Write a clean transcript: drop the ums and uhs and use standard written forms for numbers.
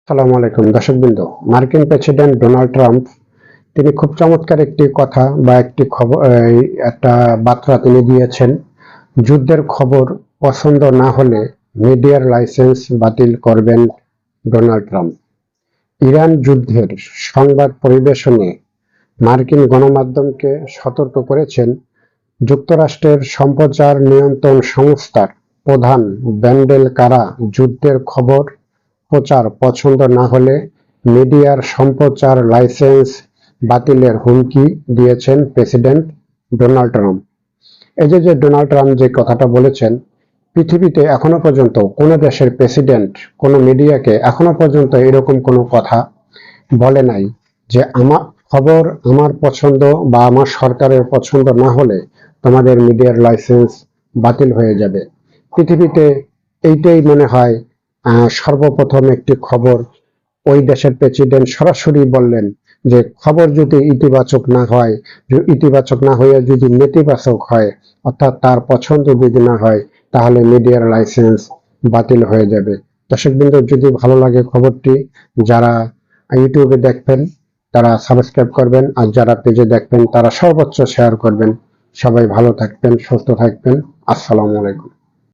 সালামু আলাইকুম দর্শকবৃন্দ। মার্কিন প্রেসিডেন্ট ডোনাল্ড ট্রাম্প তিনি খুব চমৎকার একটি কথা বা একটি খবর, একটা বার্তা তিনি দিয়েছেন। যুদ্ধের খবর পছন্দ না হলে মিডিয়ার লাইসেন্স বাতিল করবেন ডোনাল্ড ট্রাম্প। ইরান যুদ্ধের সংবাদ পরিবেশনে মার্কিন গণমাধ্যমকে সতর্ক করেছেন যুক্তরাষ্ট্রের সম্প্রচার নিয়ন্ত্রণ সংস্থার প্রধান ব্যান্ডেল কারা। যুদ্ধের খবর প্রচার পছন্দ না হলে মিডিয়ার সম্প্রচার লাইসেন্স বাতিলের হুমকি দিয়েছেন প্রেসিডেন্ট ডোনাল্ড ট্রাম্প। এই যে ডোনাল্ড ট্রাম্প যে কথাটা বলেছেন, পৃথিবীতে এখনো পর্যন্ত কোনো দেশের প্রেসিডেন্ট কোনো মিডিয়াকে এখনো পর্যন্ত এরকম কোনো কথা বলে নাই যে আমার খবর আমার পছন্দ বা আমার সরকারের পছন্দ না হলে তোমাদের মিডিয়ার লাইসেন্স বাতিল হয়ে যাবে। পৃথিবীতে এইটাই মনে হয় সর্বপ্রথম একটি খবর ওই দেশের প্রেসিডেন্ট সরাসরি বললেন যে খবর যদি ইতিবাচক না হয়, ইতিবাচক না হয়ে যদি নেতিবাচক হয়, অর্থাৎ তার পছন্দ যদি না হয়, তাহলে মিডিয়ার লাইসেন্স বাতিল হয়ে যাবে। দর্শকবৃন্দ, যদি ভালো লাগে খবরটি, যারা ইউটিউবে দেখবেন তারা সাবস্ক্রাইব করবেন, আর যারা পেজে দেখবেন তারা সর্বোচ্চ শেয়ার করবেন। সবাই ভালো থাকবেন, সুস্থ থাকবেন। আসসালামু আলাইকুম।